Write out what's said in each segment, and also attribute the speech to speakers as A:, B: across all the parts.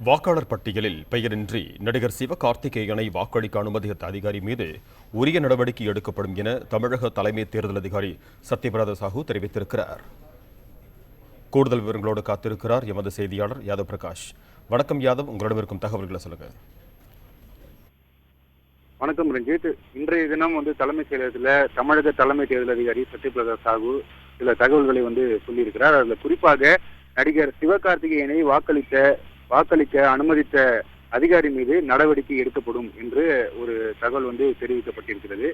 A: வாக்காளர் பட்டியலில் பெயரின்றி நடிகர் சிவகார்த்திகேயனை வாக்களிக்க அனுமதித்த அதிகாரி மீது உரிய நடவடிக்கை எடுக்கப்படும் என தமிழக தலைமை தேர்தல் அதிகாரி சத்யபிரதா சாஹூ தெரிவித்திருக்கிறார். கூடுதல் விவரங்களோடு காத்திருக்கிறார் எமது செய்தியாளர் யாதவ் பிரகாஷ். வணக்கம் யாதவ், உங்களிடம் இருக்கும் தகவல்களை சொல்லுங்க.
B: வணக்கம் ரஞ்சித். இன்றைய தினம் தலைமைச் செயலகத்தில் தமிழக தலைமை தேர்தல் அதிகாரி சத்யபிரதா சாஹூ சில தகவல்களை சொல்லியிருக்கிறார். அதுல குறிப்பாக நடிகர் சிவகார்த்திகேயனை வாக்களிக்க அனுமதித்த அதிகாரி மீது நடவடிக்கை எடுக்கப்படும் என்று ஒரு தகவல் தெரிவிக்கப்பட்டிருக்கிறது.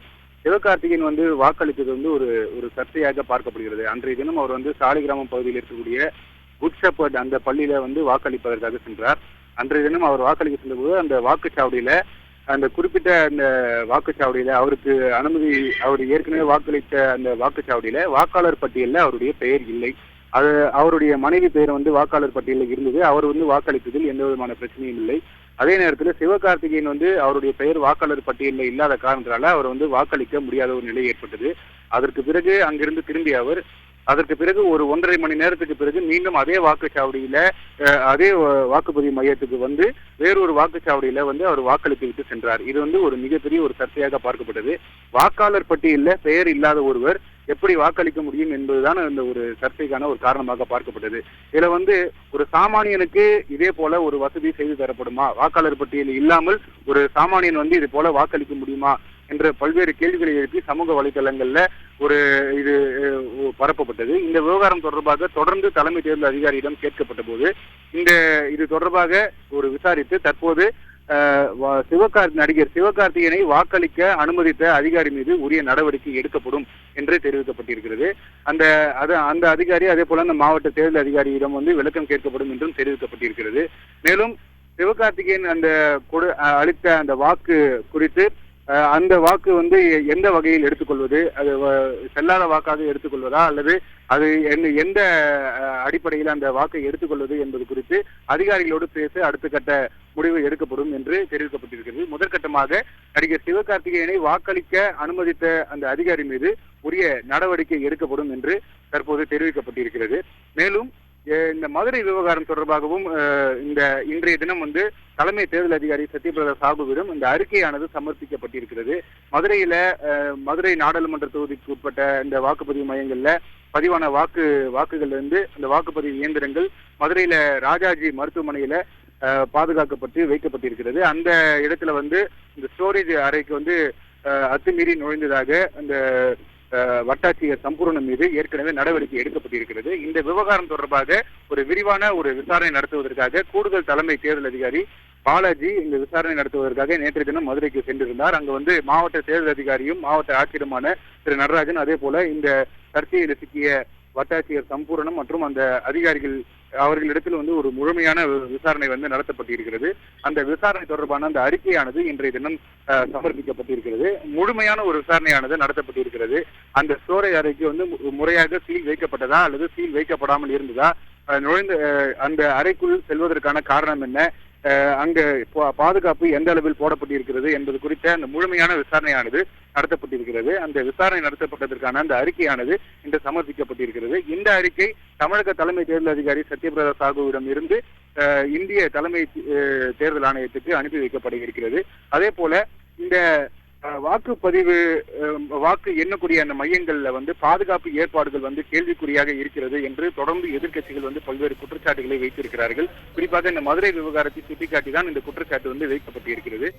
B: சிவகார்த்திகேயன் வாக்களித்தது ஒரு சர்ச்சையாக பார்க்கப்படுகிறது. அன்றைய தினம் அவர் சாலிகிராமம் பகுதியில் இருக்கக்கூடிய குட் ஷெப்பர்ட் அந்த பள்ளியில வாக்களிப்பதற்காக சென்றார். அன்றைய தினம் அவர் வாக்களிக்க சென்றபோது அந்த வாக்குச்சாவடியில அந்த குறிப்பிட்ட அந்த வாக்குச்சாவடியில அவருக்கு அனுமதி, அவர் ஏற்கனவே வாக்களித்த அந்த வாக்குச்சாவடியில வாக்காளர் பட்டியலில் அவருடைய பெயர் இல்லை. அது அவருடைய மனைவி பெயர் வாக்காளர் பட்டியலில் இருந்தது. அவர் வாக்களித்ததில் எந்த விதமான பிரச்சனையும் இல்லை. அதே நேரத்தில் சிவகார்த்திகேயன் அவருடைய பெயர் வாக்காளர் பட்டியலில் இல்லாத காரணத்தினால அவர் வாக்களிக்க முடியாத ஒரு நிலை ஏற்பட்டது. அதற்கு பிறகு அங்கிருந்து திரும்பிய அவர் அதற்கு பிறகு ஒரு 1.5 மணி நேரத்துக்கு பிறகு மீண்டும் அதே வாக்குச்சாவடியில அதே வாக்குப்பதிவு மையத்துக்கு வேறொரு வாக்குச்சாவடியில அவர் வாக்களித்து விட்டு சென்றார். இது ஒரு மிகப்பெரிய ஒரு சர்ச்சையாக பார்க்கப்பட்டது. வாக்காளர் பட்டியலில் பெயர் இல்லாத ஒருவர் எப்படி வாக்களிக்க முடியும் என்பதுதான் இந்த ஒரு சர்ச்சைக்கான ஒரு காரணமாக பார்க்கப்பட்டது. இதுல ஒரு சாமானியனுக்கு இதே போல ஒரு வசதி செய்து தரப்படுமா? வாக்காளர் பட்டியல் இல்லாமல் ஒரு சாமானியன் இது போல வாக்களிக்க முடியுமா என்ற பல்வேறு கேள்விகளை எழுப்பி சமூக வலைதளங்கள்ல இது பரப்பப்பட்டது. இந்த விவகாரம் தொடர்பாக தொடர்ந்து தலைமை தேர்தல் அதிகாரியிடம் கேட்கப்பட்ட போது இது தொடர்பாக விசாரித்து தற்போது நடிகர் சிவகார்த்திகேயனை வாக்களிக்க அனுமதித்த அதிகாரி மீது உரிய நடவடிக்கை எடுக்கப்படும் என்று தெரிவிக்கப்பட்டிருக்கிறது. அந்த அதிகாரி அதே போல அந்த மாவட்ட தேர்தல் அதிகாரியிடம் விளக்கம் கேட்கப்படும் என்றும் தெரிவிக்கப்பட்டிருக்கிறது. மேலும் சிவகார்த்திகேயன் அளித்த அந்த வாக்கு குறித்து அந்த வாக்கு எந்த வகையில் எடுத்துக்கொள்வது, அது செல்லாத வாக்காக எடுத்துக்கொள்வதா அல்லது அது எந்த அடிப்படையில் அந்த வாக்கை எடுத்துக்கொள்வது என்பது குறித்து அதிகாரிகளோடு பேச அடுத்த கட்ட முடிவு எடுக்கப்படும் என்று தெரிவிக்கப்பட்டிருக்கிறது. முதற்கட்டமாக நடிகர் சிவகார்த்திகேயனை வாக்களிக்க அனுமதித்த அந்த அதிகாரி மீது உரிய நடவடிக்கை எடுக்கப்படும் என்று தற்போது தெரிவிக்கப்பட்டிருக்கிறது. மேலும் இந்த மதுரை விவகாரம் தொடர்பாகவும் இன்றைய தினம் தலைமை தேர்தல் அதிகாரி சத்யபிரதா சாஹூவிடம் இந்த அறிக்கையானது சமர்ப்பிக்கப்பட்டிருக்கிறது. மதுரை நாடாளுமன்ற தொகுதிக்கு உட்பட்ட இந்த வாக்குப்பதிவு மையங்கள்ல பதிவான வாக்குகள் அந்த வாக்குப்பதிவு இயந்திரங்கள் மதுரையில ராஜாஜி மருத்துவமனையில பாதுகாக்கப்பட்டு வைக்கப்பட்டிருக்கிறது. அந்த இடத்துல இந்த ஸ்டோரேஜ் அறைக்கு அத்துமீறி நுழைந்ததாக அந்த வட்டாட்சியர் சம்பூர்ணம் மீது ஏற்கனவே நடவடிக்கை எடுக்கப்பட்டிருக்கிறது. இந்த விவகாரம் தொடர்பாக ஒரு விரிவான விசாரணை நடத்துவதற்காக கூடுதல் தலைமை தேர்தல் அதிகாரி பாலாஜி இந்த விசாரணை நடத்துவதற்காக நேற்றைய தினம் மதுரைக்கு சென்றிருந்தார். அங்கு மாவட்ட தேர்தல் அதிகாரியும் மாவட்ட ஆட்சியருமான திரு நடராஜன், அதே போல இந்த சர்ச்சையில் சிக்கிய வட்டாட்சியர் சம்பூரணம் மற்றும் அந்த அதிகாரிகள் அவர்களிடத்தில் ஒரு முழுமையான விசாரணை நடத்தப்பட்டிருக்கிறது. அந்த விசாரணை தொடர்பான அந்த அறிக்கையானது இன்றைய தினம் சமர்ப்பிக்கப்பட்டிருக்கிறது. முழுமையான ஒரு விசாரணையானது நடத்தப்பட்டிருக்கிறது. அந்த ஸ்டோரேஜ் அறைக்கு முறையாக சீல் வைக்கப்பட்டதா அல்லது சீல் வைக்கப்படாமல் இருந்ததா, நுழைந்த அந்த அறைக்குள் செல்வதற்கான காரணம் என்ன, அங்க பாதுகாப்பு எந்த அளவில் போடப்பட்டிருக்கிறது என்பது குறித்த அந்த முழுமையான விசாரணையானது நடத்தப்பட்டிருக்கிறது. அந்த விசாரணை நடத்தப்பட்டதற்கான அந்த அறிக்கையானது இன்று சமர்ப்பிக்கப்பட்டிருக்கிறது. இந்த அறிக்கை தமிழக தலைமை தேர்தல் அதிகாரி சத்யபிரதா சாஹூவிடம் இருந்து இந்திய தலைமை தேர்தல் ஆணையத்துக்கு அனுப்பி வைக்கப்பட இருக்கிறது. அதே போல இந்த வாக்கு எண்ணக்கூடிய அந்த மையங்கள்ல பாதுகாப்பு ஏற்பாடுகள் கேள்விக்குறியாக இருக்கிறது என்று தொடர்ந்து எதிர்க்கட்சிகள் பல்வேறு குற்றச்சாட்டுகளை வைத்திருக்கிறார்கள். குறிப்பாக இந்த மதுரை விவகாரத்தை சுட்டிக்காட்டி தான் இந்த குற்றச்சாட்டு வைக்கப்பட்டிருக்கிறது.